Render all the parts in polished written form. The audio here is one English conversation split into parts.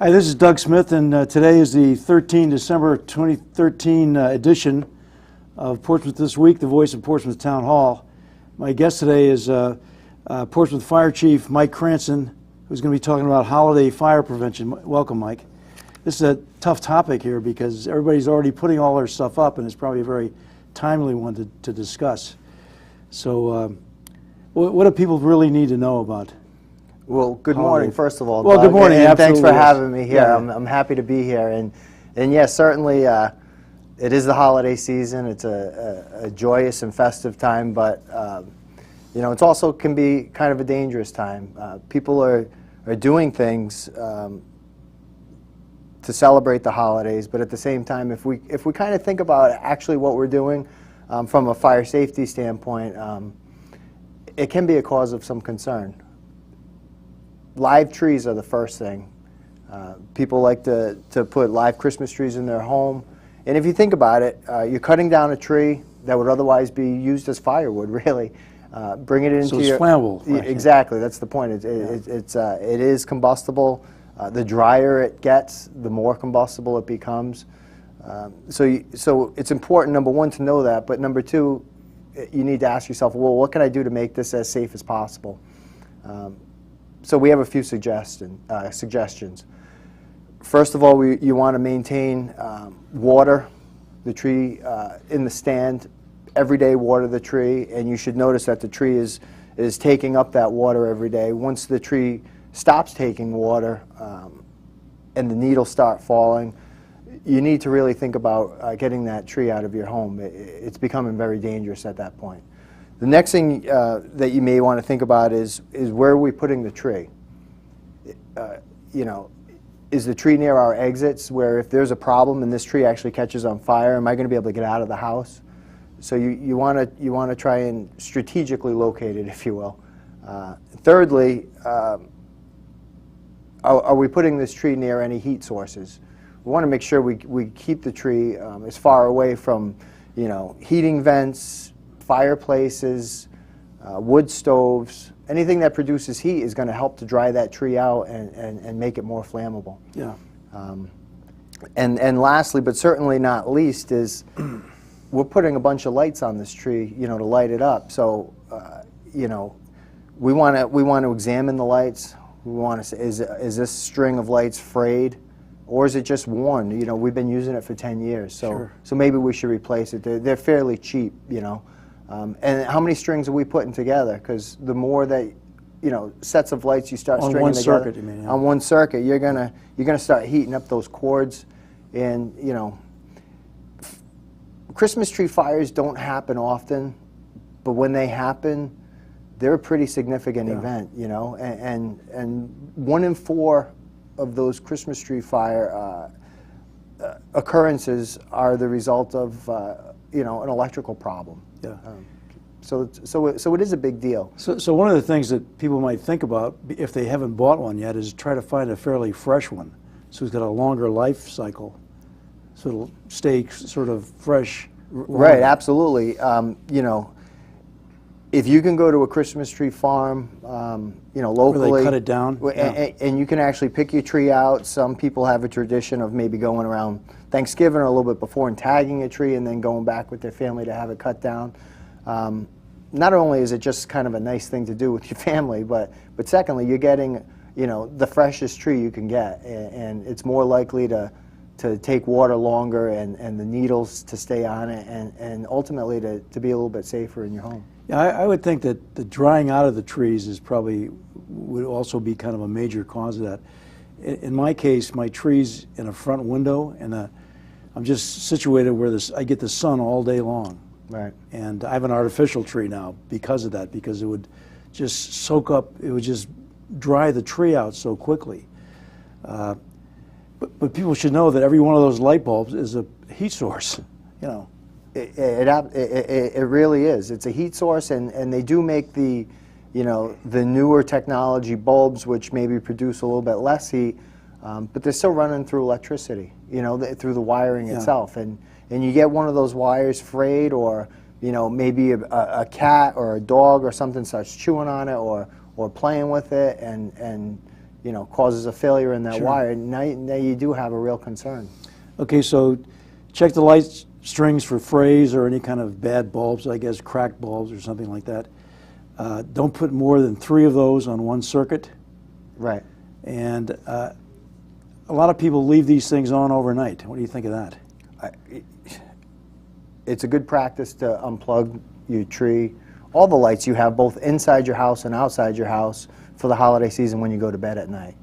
Hi, this is Doug Smith, and today is the December 2013 edition of Portsmouth This Week, the voice of Portsmouth Town Hall. My guest today is Portsmouth Fire Chief Mike Cranson, who's going to be talking about holiday fire prevention. Welcome, Mike. This is a tough topic here because everybody's already putting all their stuff up, and it's probably a very timely one to discuss. So what do people really need to know about? Well, good morning, first of all. Well, Doug, good morning. and thanks for Absolutely. having me here. Yeah. I'm happy to be here, and yes, certainly it is the holiday season. It's a joyous and festive time, but you know, it's also can be kind of a dangerous time. People are doing things to celebrate the holidays, but at the same time, if we kind of think about actually what we're doing from a fire safety standpoint, it can be a cause of some concern. Live trees are the first thing. People like to put live Christmas trees in their home. And if you think about it, you're cutting down a tree that would otherwise be used as firewood, really. Bring it into so it's flammable. Right? Exactly, that's the point. It is combustible. The drier it gets, the more combustible it becomes. So it's important, number one, to know that, but number two, you need to ask yourself, well, what can I do to make this as safe as possible? So we have a few suggestions. First of all, you want to maintain water the tree in the stand. Every day water the tree, and you should notice that the tree is taking up that water every day. Once the tree stops taking water and the needles start falling, you need to really think about getting that tree out of your home. It's becoming very dangerous at that point. The next thing that you may want to think about is where are we putting the tree? You know, is the tree near our exits, where if there's a problem and this tree actually catches on fire, am I going to be able to get out of the house? So you want to try and strategically locate it, if you will. Thirdly, are we putting this tree near any heat sources? We want to make sure we keep the tree as far away from, you know, heating vents, fireplaces, wood stoves. Anything that produces heat is going to help to dry that tree out and make it more flammable. Yeah. And lastly, but certainly not least, is we're putting a bunch of lights on this tree, you know, to light it up. So, you know, we want to examine the lights. We want to say, is this string of lights frayed, or is it just worn? You know, we've been using it for 10 years, so Sure. So maybe we should replace it. They're fairly cheap, you know. And how many strings are we putting together? Because the more that, you know, sets of lights you start stringing one together, circuit, you mean, yeah. on one circuit, you're gonna start heating up those cords, and you know. Christmas tree fires don't happen often, but when they happen, they're a pretty significant event, you know. And 1 in 4 of those Christmas tree fire occurrences are the result of you know, an electrical problem. Yeah. So it is a big deal. So one of the things that people might think about, if they haven't bought one yet, is try to find a fairly fresh one, so it's got a longer life cycle, so it'll stay sort of fresh. Right, absolutely. You know, if you can go to a Christmas tree farm, you know, locally, where they cut it down, and you can actually pick your tree out. Some people have a tradition of maybe going around Thanksgiving or a little bit before and tagging a tree and then going back with their family to have it cut down. Not only is it just kind of a nice thing to do with your family, but secondly, you're getting, you know, the freshest tree you can get, and it's more likely to take water longer and the needles to stay on it, and ultimately to be a little bit safer in your home. Yeah, I would think that the drying out of the trees would also be kind of a major cause of that. In my case, my tree's in a front window, and I'm just situated where I get the sun all day long. Right. And I have an artificial tree now because of that, because it would just soak up, it would just dry the tree out so quickly. But people should know that every one of those light bulbs is a heat source, you know. It really is. It's a heat source, and they do make the, you know, the newer technology bulbs, which maybe produce a little bit less heat, but they're still running through electricity, you know, through the wiring itself. And you get one of those wires frayed, or, you know, maybe a cat or a dog or something starts chewing on it or playing with it, and causes a failure in that Sure. wire, now you do have a real concern. Okay, so check the light strings for frays or any kind of bad bulbs, I guess cracked bulbs or something like that. Don't put more than 3 of those on one circuit. Right. And a lot of people leave these things on overnight. What do you think of that? It's a good practice to unplug your tree, all the lights you have, both inside your house and outside your house, for the holiday season when you go to bed at night.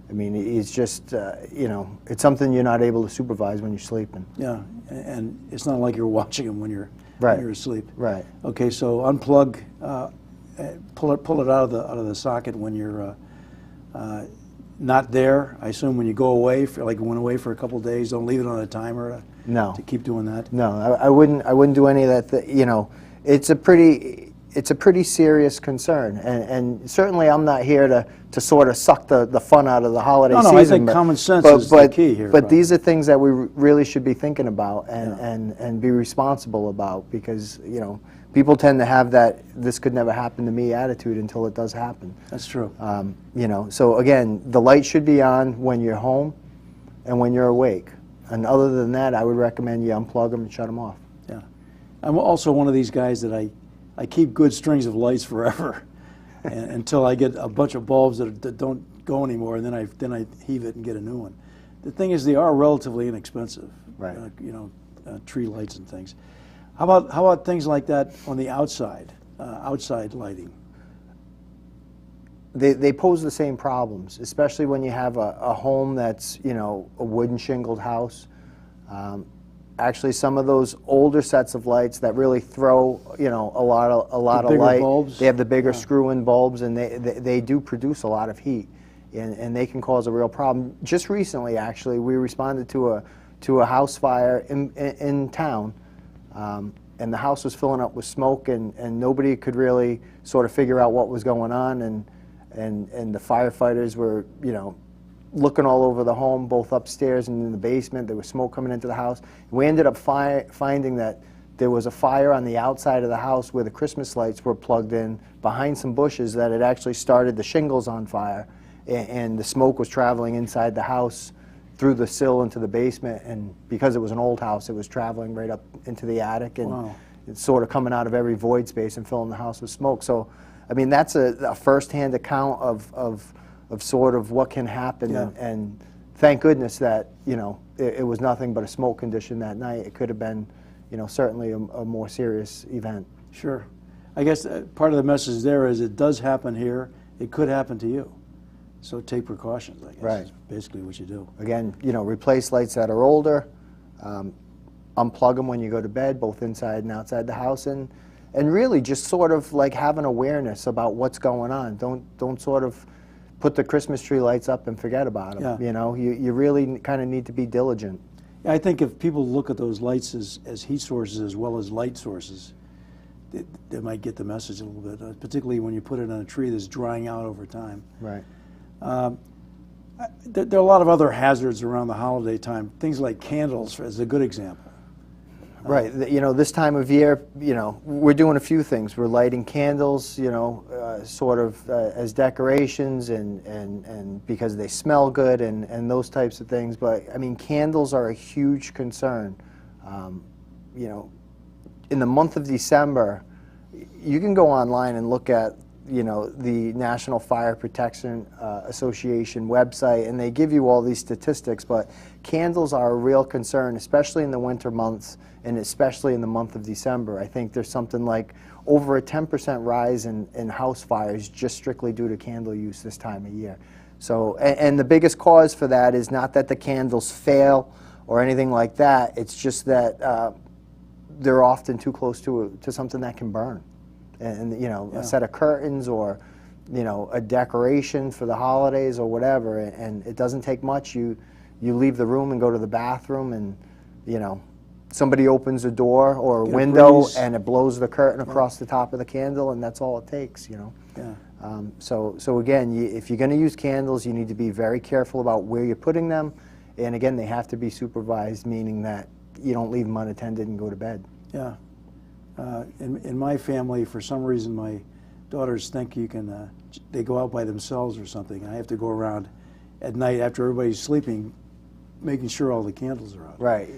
I mean, it's just, it's something you're not able to supervise when you're sleeping. Yeah, and it's not like you're watching them when you're asleep. Right. Okay, so unplug, pull it out of the socket when you're not there. I assume when you go away, went away for a couple of days, don't leave it on a timer. No. To keep doing that. No, I wouldn't do any of that. It's a pretty serious concern, and certainly I'm not here to sort of suck the fun out of the holiday season. I think common sense is the key here. But these are things that we really should be thinking about and be responsible about, because people tend to have that "this could never happen to me" attitude until it does happen. That's true. So again, the light should be on when you're home and when you're awake. And other than that, I would recommend you unplug them and shut them off. Yeah. I'm also one of these guys that I keep good strings of lights forever until I get a bunch of bulbs that don't go anymore, and then I heave it and get a new one. The thing is, they are relatively inexpensive. Right. Tree lights and things. How about things like that on the outside, outside lighting? They pose the same problems, especially when you have a home that's a wooden shingled house. Actually, some of those older sets of lights that really throw a lot of light. Bulbs? They have the bigger screw-in bulbs, and they do produce a lot of heat, and they can cause a real problem. Just recently, actually, we responded to a house fire in town. And the house was filling up with smoke, and nobody could really sort of figure out what was going on, and the firefighters were, looking all over the home, both upstairs and in the basement. There was smoke coming into the house. We ended up finding that there was a fire on the outside of the house where the Christmas lights were plugged in behind some bushes that had actually started the shingles on fire, and the smoke was traveling inside the house through the sill into the basement, and because it was an old house, it was traveling right up into the attic, and it's sort of coming out of every void space and filling the house with smoke. So, I mean, that's a first-hand account of sort of what can happen, and thank goodness that it was nothing but a smoke condition that night. It could have been, certainly a more serious event. Sure. I guess part of the message there is it does happen here. It could happen to you. So take precautions, I guess. Right. Is basically what you do. Again, replace lights that are older, unplug them when you go to bed, both inside and outside the house, and really just sort of like have an awareness about what's going on. Don't sort of put the Christmas tree lights up and forget about them. Yeah. You really kind of need to be diligent. I think if people look at those lights as heat sources as well as light sources, they might get the message a little bit, particularly when you put it on a tree that's drying out over time. Right. There are a lot of other hazards around the holiday time. Things like candles is a good example. Right. This time of year, we're doing a few things. We're lighting candles, sort of as decorations and because they smell good and those types of things. But, I mean, candles are a huge concern. In the month of December, you can go online and look at the National Fire Protection Association website, and they give you all these statistics, but candles are a real concern, especially in the winter months, and especially in the month of December. I think there's something like over a 10% rise in house fires just strictly due to candle use this time of year. So, and the biggest cause for that is not that the candles fail or anything like that, it's just that they're often too close to something that can burn. And a set of curtains or a decoration for the holidays or whatever, and it doesn't take much. You leave the room and go to the bathroom, and somebody opens a door or a window and it blows the curtain across the top of the candle, and that's all it takes. Yeah. So again, if you're going to use candles, you need to be very careful about where you're putting them, and again, they have to be supervised, meaning that you don't leave them unattended and go to bed. Yeah. In my family, for some reason, daughters think you can, they go out by themselves or something. I have to go around at night after everybody's sleeping, making sure all the candles are out. Right.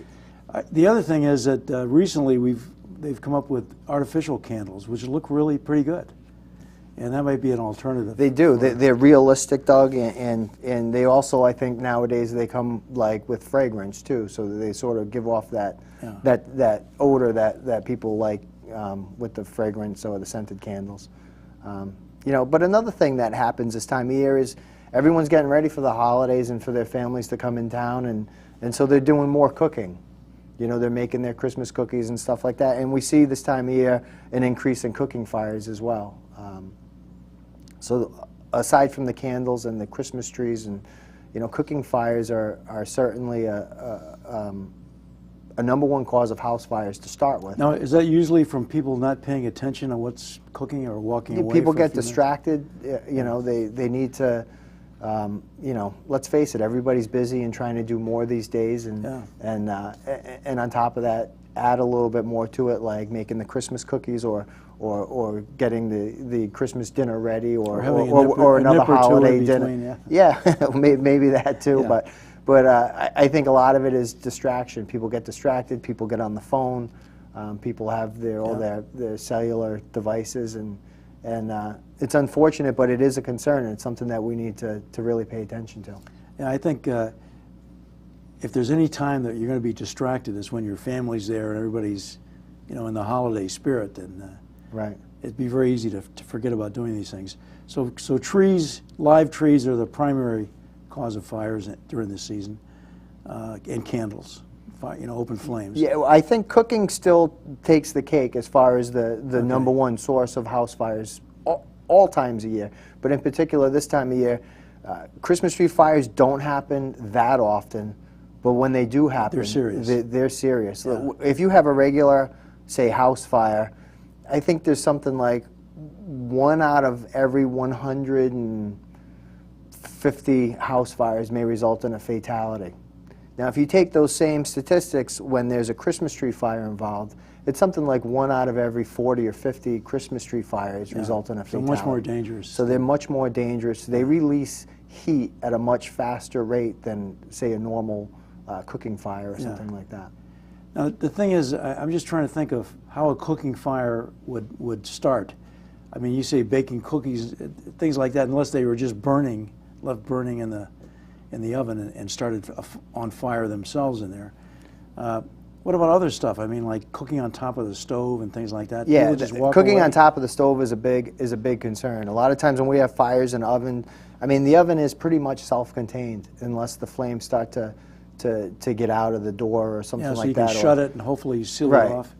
The other thing is that recently they've come up with artificial candles, which look really pretty good. And that might be an alternative. They do. They're realistic, Doug, and they also, I think nowadays they come like with fragrance too, so they sort of give off that that odor that people like with the fragrance or the scented candles. You know, but another thing that happens this time of year is everyone's getting ready for the holidays and for their families to come in town, and so they're doing more cooking. You know, they're making their Christmas cookies and stuff like that, and we see this time of year an increase in cooking fires as well. So aside from the candles and the Christmas trees, and you know, cooking fires are certainly a #1 cause of house fires to start with. Now, is that usually from people not paying attention to what's cooking or walking away? People for a get few distracted. You know, they need to. You know, let's face it, everybody's busy and trying to do more these days, and on top of that, add a little bit more to it, like making the Christmas cookies or getting the Christmas dinner ready, or another holiday dinner. Yeah, maybe that too. Yeah. But I think a lot of it is distraction. People get distracted. People get on the phone. People have all their cellular devices, and it's unfortunate, but it is a concern, and it's something that we need to really pay attention to. Yeah, I think if there's any time that you're going to be distracted, is when your family's there and everybody's, you know, in the holiday spirit, and right. It'd be very easy to forget about doing these things. So trees, live trees, are the primary cause of fires during this season, and candles, you know, open flames. Yeah, well, I think cooking still takes the cake as far as the #1 source of house fires all times a year, but in particular this time of year. Christmas tree fires don't happen that often, but when they do happen, they're serious. They're serious. Yeah. If you have a regular, say, house fire, I think there's something like 1 out of every 150 house fires may result in a fatality. Now, if you take those same statistics when there's a Christmas tree fire involved, it's something like 1 out of every 40 or 50 Christmas tree fires result in a fatality. So much more dangerous. So they're much more dangerous. They release heat at a much faster rate than, say, a normal cooking fire or something like that. Now, the thing is, I'm just trying to think of how a cooking fire would start. I mean, you say baking cookies, things like that, unless they were just left burning in the oven and started on fire themselves in there. What about other stuff? I mean, like cooking on top of the stove and things like that. Yeah, cooking away? on top of the stove is a big concern. A lot of times when we have fires in the oven, I mean, the oven is pretty much self-contained unless the flames start to get out of the door or something like that. So you can shut it and hopefully seal it off.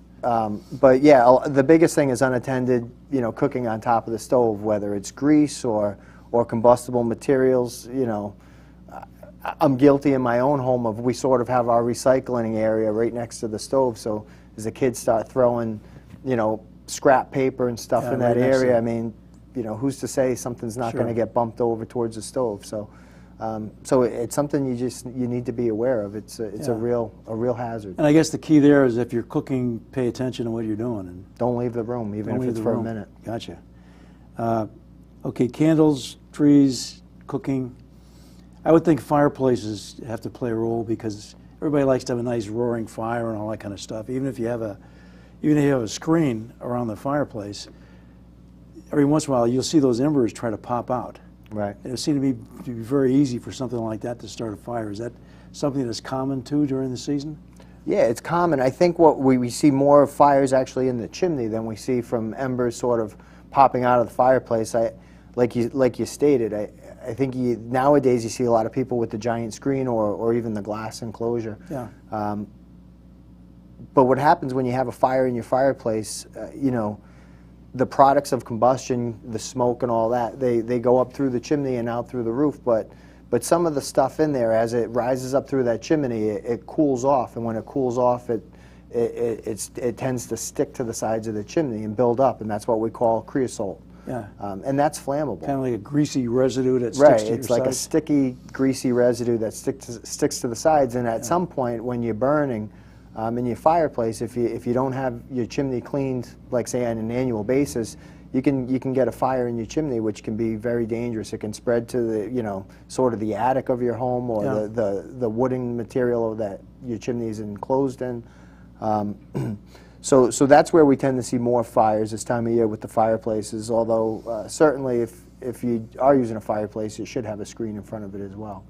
But yeah, the biggest thing is unattended, you know, cooking on top of the stove, whether it's grease or combustible materials. You know, I'm guilty in my own home of, we sort of have our recycling area right next to the stove, so as the kids start throwing, you know, scrap paper and stuff in that area, I mean, you know, who's to say something's not going to get bumped over towards the stove? So, so it's something you need to be aware of. It's a real hazard. And I guess the key there is, if you're cooking, pay attention to what you're doing, and don't leave the room, even if it's for a minute. Gotcha. Okay, candles, trees, cooking. I would think fireplaces have to play a role, because everybody likes to have a nice roaring fire and all that kind of stuff. Even if you have a screen around the fireplace, every once in a while you'll see those embers try to pop out. Right. And it seemed to be very easy for something like that to start a fire. Is that something that's common too during the season? Yeah, it's common. I think what we see more of fires actually in the chimney than we see from embers sort of popping out of the fireplace. Like you stated, I think nowadays you see a lot of people with the giant screen or even the glass enclosure. Yeah. But what happens when you have a fire in your fireplace, you know, the products of combustion, the smoke and all that, they go up through the chimney and out through the roof, but some of the stuff in there, as it rises up through that chimney, it cools off, and when it cools off, it tends to stick to the sides of the chimney and build up, and that's what we call creosote. Yeah. And that's flammable. Kind of like a greasy residue that sticks to your It's like a sticky, greasy residue that sticks to the sides, and at some point when you're burning in your fireplace, if you don't have your chimney cleaned, like say on an annual basis, you can get a fire in your chimney, which can be very dangerous. It can spread to the sort of the attic of your home, or the wooden material that your chimney is enclosed in. So that's where we tend to see more fires this time of year with the fireplaces. Although certainly if you are using a fireplace, it should have a screen in front of it as well.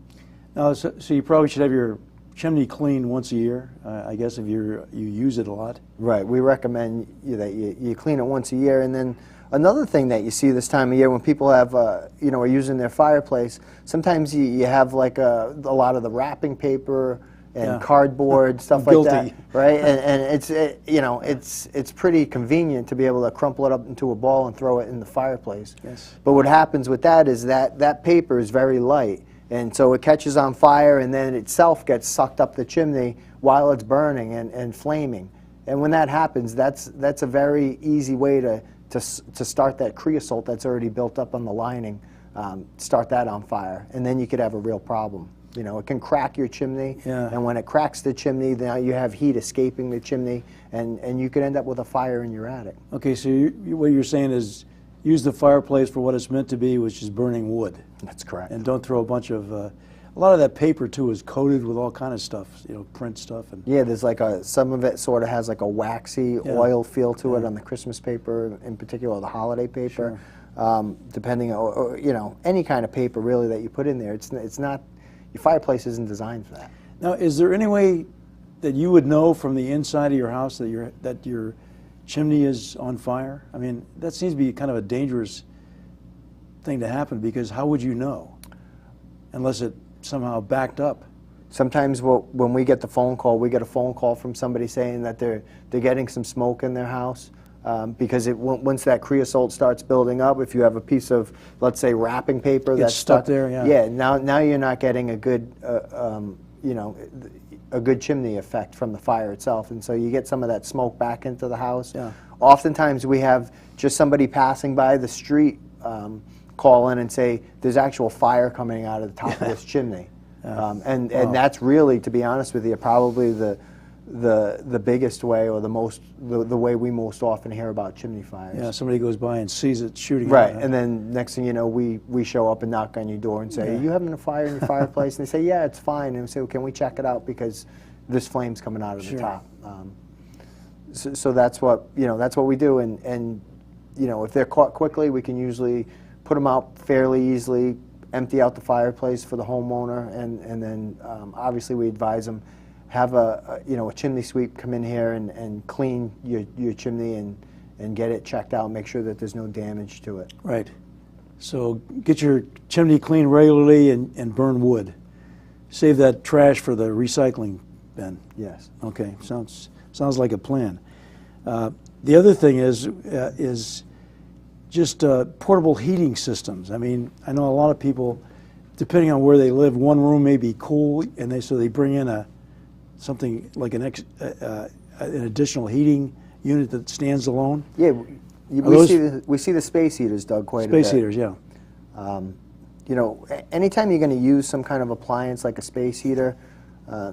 Now, so you probably should have your chimney cleaned once a year, I guess, if you use it a lot. Right. We recommend that you clean it once a year. And then another thing that you see this time of year when people have, are using their fireplace, sometimes you have like a lot of the wrapping paper and cardboard, stuff like that, right? And it's pretty convenient to be able to crumple it up into a ball and throw it in the fireplace. Yes. But what happens with that is that paper is very light. And so it catches on fire, and then itself gets sucked up the chimney while it's burning and flaming. And when that happens, that's a very easy way to start that creosote that's already built up on the lining, start that on fire, and then you could have a real problem. It can crack your chimney, and when it cracks the chimney, now you have heat escaping the chimney, and you could end up with a fire in your attic. Okay, so what you're saying is use the fireplace for what it's meant to be, which is burning wood. That's correct. And don't throw a bunch of, a lot of that paper too is coated with all kind of stuff, print stuff. And yeah, there's like some of it sort of has like a waxy oil feel to it on the Christmas paper, in particular the holiday paper. Sure. Depending on, any kind of paper really that you put in there, it's not, your fireplace isn't designed for that. Now, is there any way that you would know from the inside of your house that your chimney is on fire? I mean, that seems to be kind of a dangerous thing to happen, because how would you know unless it somehow backed up? Sometimes when we get the phone call, we get a phone call from somebody saying that they're getting some smoke in their house, because once that creosote starts building up, if you have a piece of, let's say, wrapping paper that's stuck there, now you're not getting a good a good chimney effect from the fire itself, and so you get some of that smoke back into the house. Yeah. Oftentimes we have just somebody passing by the street call in and say, there's actual fire coming out of the top of this chimney. And that's really, to be honest with you, probably the biggest way, or the way we most often hear about chimney fires. Yeah, somebody goes by and sees it shooting right, out. and then next thing you know, we show up and knock on your door and say, are you having a fire in your fireplace? And they say, yeah, it's fine. And we say, well, can we check it out, because this flame's coming out of the top. So that's what we do, and if they're caught quickly, we can usually put them out fairly easily, empty out the fireplace for the homeowner, and then obviously we advise them, have a chimney sweep come in here and clean your chimney and get it checked out, make sure that there's no damage to it. Right. So get your chimney cleaned regularly and burn wood. Save that trash for the recycling bin. Yes. Okay, sounds like a plan. The other thing is just portable heating systems. I mean, I know a lot of people, depending on where they live, one room may be cool, and so they bring in something like an additional heating unit that stands alone. Yeah, we see the space heaters, Doug, quite a bit. Space heaters, yeah. Anytime you're going to use some kind of appliance like a space heater,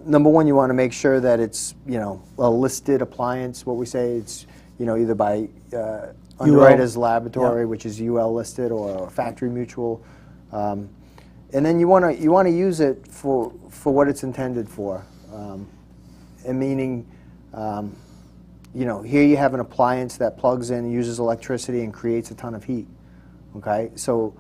number one, you want to make sure that it's a listed appliance. What we say, it's either by Underwriters Laboratory, which is UL listed, or Factory Mutual, and then you want to use it for what it's intended for. And meaning, here you have an appliance that plugs in, uses electricity, and creates a ton of heat. Okay, so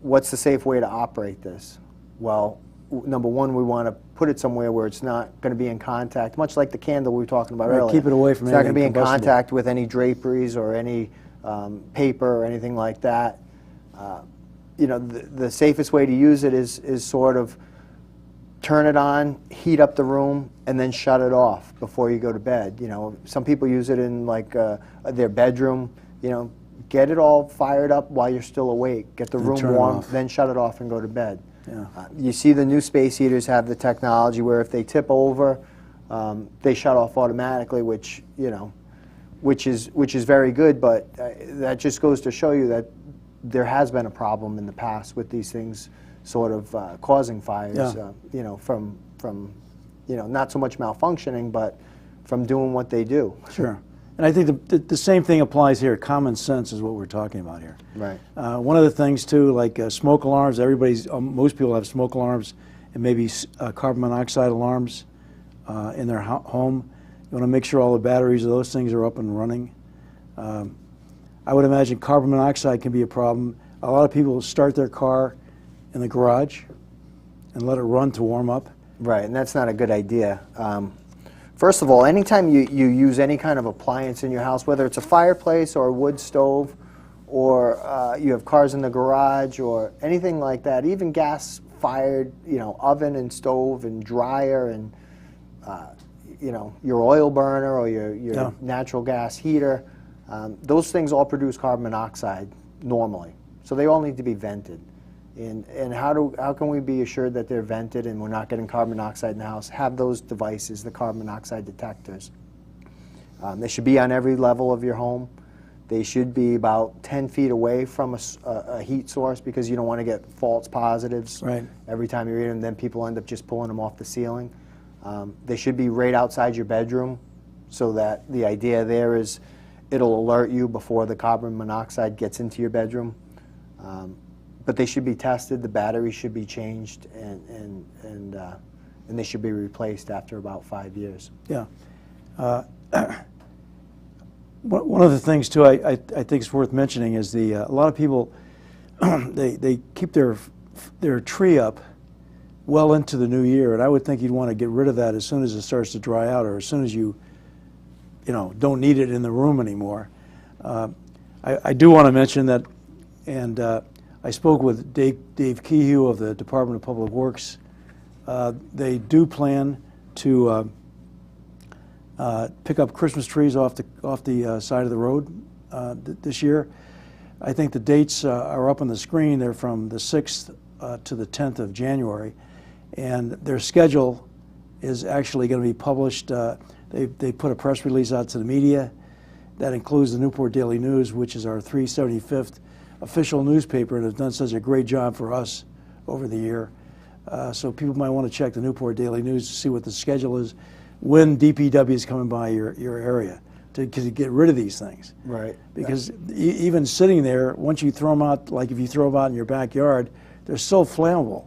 what's the safe way to operate this? Well, number one, we want to put it somewhere where it's not going to be in contact, much like the candle we were talking about earlier. Keep it away from anything. It's not going to be in contact with any draperies or any paper or anything like that. The safest way to use it is sort of turn it on, heat up the room, and then shut it off before you go to bed. Some people use it in like their bedroom. Get it all fired up while you're still awake. Get the room warm, then shut it off and go to bed. Yeah. You see the new space heaters have the technology where if they tip over, they shut off automatically, which is very good. But that just goes to show you that there has been a problem in the past with these things sort of causing fires. From not so much malfunctioning, but from doing what they do. Sure. And I think the same thing applies here. Common sense is what we're talking about here. Right. One of the things too, like smoke alarms. Most people have smoke alarms and maybe carbon monoxide alarms in their home. You want to make sure all the batteries of those things are up and running. I would imagine carbon monoxide can be a problem. A lot of people start their car in the garage and let it run to warm up. Right, and that's not a good idea. First of all, anytime you use any kind of appliance in your house, whether it's a fireplace or a wood stove, or you have cars in the garage or anything like that, even gas-fired, oven and stove and dryer and your oil burner or your natural gas heater, those things all produce carbon monoxide normally. So they all need to be vented. And how can we be assured that they're vented and we're not getting carbon monoxide in the house? Have those devices, the carbon monoxide detectors. They should be on every level of your home. They should be about 10 feet away from a heat source, because you don't want to get false positives every time you read them. Then people end up just pulling them off the ceiling. They should be right outside your bedroom, so that the idea there is it'll alert you before the carbon monoxide gets into your bedroom. But they should be tested. The batteries should be changed, and they should be replaced after about 5 years. Yeah. One of the things too I think is worth mentioning is a lot of people they keep their tree up well into the new year, and I would think you'd want to get rid of that as soon as it starts to dry out, or as soon as you don't need it in the room anymore. I do want to mention that, and I spoke with Dave Kehoe of the Department of Public Works. They do plan to pick up Christmas trees off the side of the road this year. I think the dates are up on the screen. They're from the 6th to the 10th of January, and their schedule is actually going to be published. They put a press release out to the media. That includes the Newport Daily News, which is our 375th official newspaper, and has done such a great job for us over the year. So people might want to check the Newport Daily News to see what the schedule is when DPW is coming by your area to get rid of these things. Right. Because even sitting there, once you throw them out, like if you throw them out in your backyard, they're still flammable.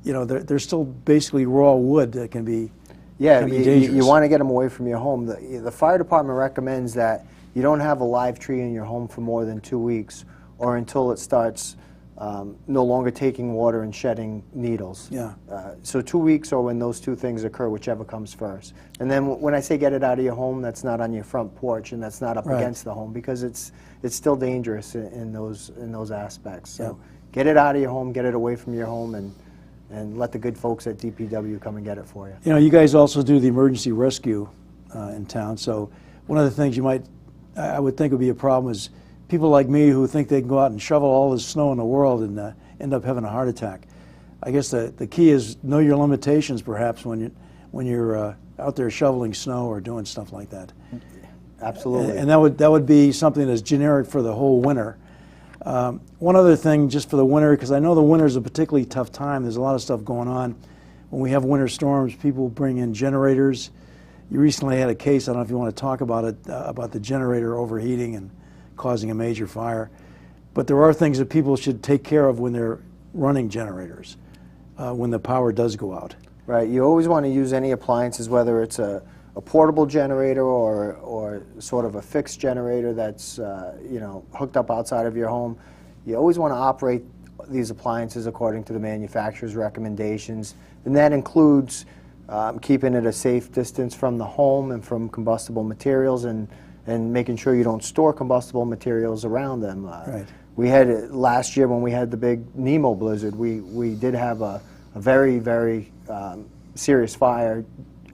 They're still basically raw wood that can be dangerous. You want to get them away from your home. The fire department recommends that you don't have a live tree in your home for more than 2 weeks, or until it starts no longer taking water and shedding needles. Yeah. So 2 weeks, or when those two things occur, whichever comes first. And then when I say get it out of your home, that's not on your front porch, and that's not up against the home, because it's still dangerous in those aspects. So get it out of your home, get it away from your home, and let the good folks at DPW come and get it for you. You guys also do the emergency rescue in town. So one of the things I would think would be a problem is people like me who think they can go out and shovel all the snow in the world and end up having a heart attack. I guess the key is know your limitations, perhaps, when you're out there shoveling snow or doing stuff like that. Absolutely. And that would be something that's generic for the whole winter. One other thing, just for the winter, because I know the winter is a particularly tough time. There's a lot of stuff going on. When we have winter storms, people bring in generators. You recently had a case, I don't know if you want to talk about it, about the generator overheating and causing a major fire. But there are things that people should take care of when they're running generators, when the power does go out. Right. You always want to use any appliances, whether it's a portable generator or sort of a fixed generator that's hooked up outside of your home. You always want to operate these appliances according to the manufacturer's recommendations, and that includes keeping it a safe distance from the home and from combustible materials, and making sure you don't store combustible materials around them. Right. We had last year when we had the big Nemo blizzard, we did have a very, very serious fire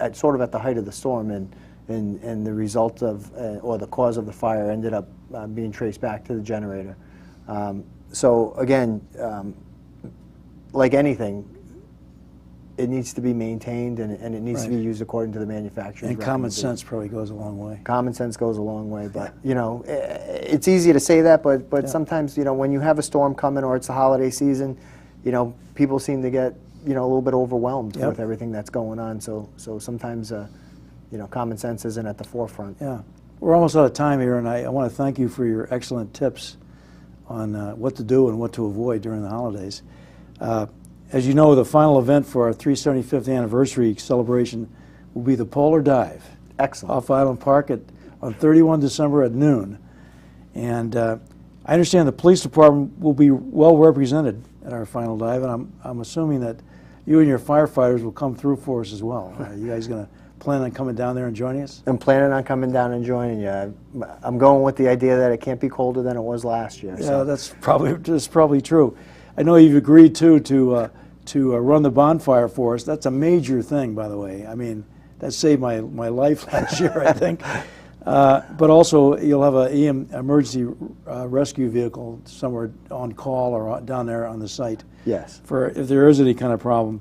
at the height of the storm, and the result of or the cause of the fire ended up being traced back to the generator. So again, like anything, it needs to be maintained, and it needs to be used according to the manufacturer's And common sense probably goes a long way. Common sense goes a long way, but it's easy to say that, but sometimes when you have a storm coming or it's the holiday season, people seem to get a little bit overwhelmed with everything that's going on. So sometimes common sense isn't at the forefront. Yeah. We're almost out of time here, and I want to thank you for your excellent tips on what to do and what to avoid during the holidays. As you know, the final event for our 375th anniversary celebration will be the Polar Dive. Excellent. Off Island Park on 31 December at noon. And I understand the police department will be well represented at our final dive, and I'm assuming that you and your firefighters will come through for us as well. You guys going to plan on coming down there and joining us? I'm planning on coming down and joining you. I'm going with the idea that it can't be colder than it was last year. Yeah, so. that's probably true. I know you've agreed to run the bonfire for us. That's a major thing, by the way. I mean, that saved my life last year, I think. But also, you'll have an emergency rescue vehicle somewhere on call or down there on the site. Yes. For if there is any kind of problem.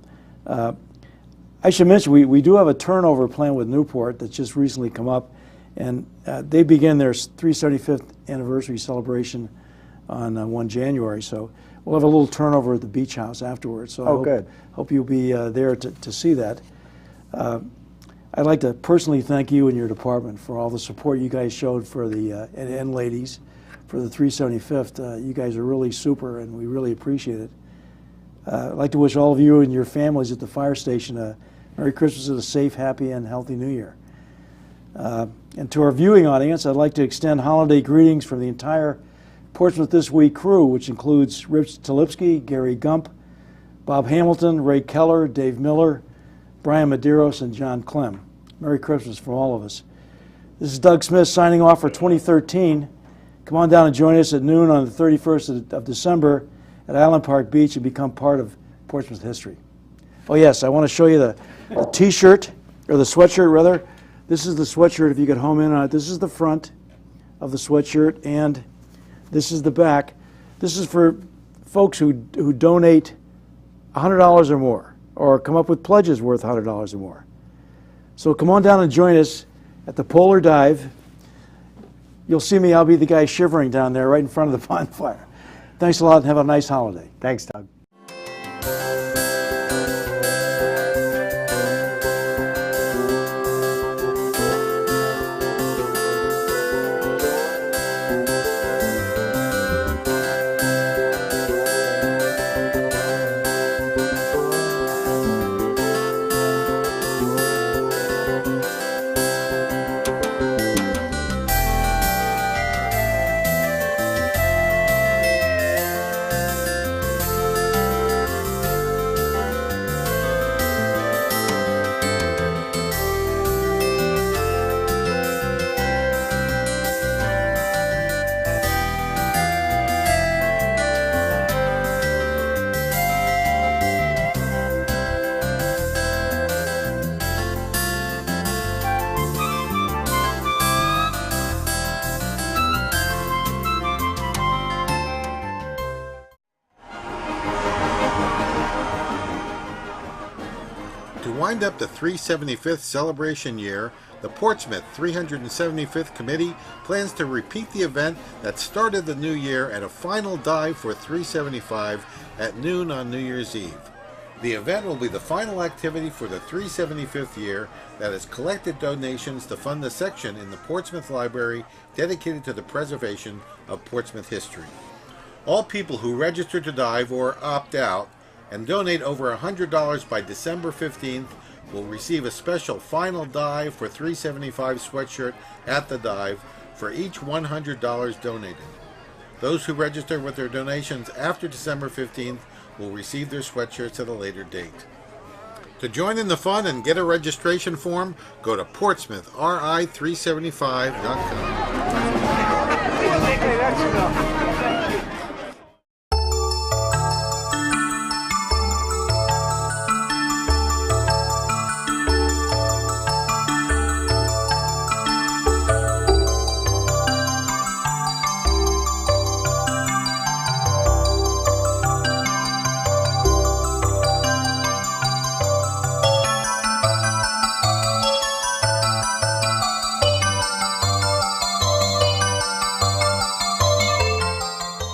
I should mention, we do have a turnover plan with Newport that's just recently come up, and they begin their 375th anniversary celebration on 1 January. So we'll have a little turnover at the beach house afterwards. So good. Hope you'll be there to see that. I'd like to personally thank you and your department for all the support you guys showed for the, and ladies, for the 375th. You guys are really super, and we really appreciate it. I'd like to wish all of you and your families at the fire station a Merry Christmas and a safe, happy, and healthy New Year. And to our viewing audience, I'd like to extend holiday greetings from the entire Portsmouth This Week crew, which includes Rich Talipsky, Gary Gump, Bob Hamilton, Ray Keller, Dave Miller, Brian Medeiros, and John Klimm. Merry Christmas from all of us. This is Doug Smith signing off for 2013. Come on down and join us at noon on the 31st of December at Island Park Beach and become part of Portsmouth history. Oh yes, I want to show you the t-shirt, or the sweatshirt rather. This is the sweatshirt if you get home in on it. This is the front of the sweatshirt, and this is the back. This is for folks who donate $100 or more, or come up with pledges worth $100 or more. So come on down and join us at the Polar Dive. You'll see me, I'll be the guy shivering down there right in front of the bonfire. Thanks a lot and have a nice holiday. Thanks, Doug. To wind up the 375th celebration year, the Portsmouth 375th Committee plans to repeat the event that started the new year at a final dive for 375 at noon on New Year's Eve. The event will be the final activity for the 375th year that has collected donations to fund the section in the Portsmouth Library dedicated to the preservation of Portsmouth history. All people who register to dive or opt out and donate over $100 by December 15th will receive a special final dive for 375 sweatshirt at the dive for each $100 donated. Those who register with their donations after December 15th will receive their sweatshirts at a later date. To join in the fun and get a registration form, go to portsmouthri375.com.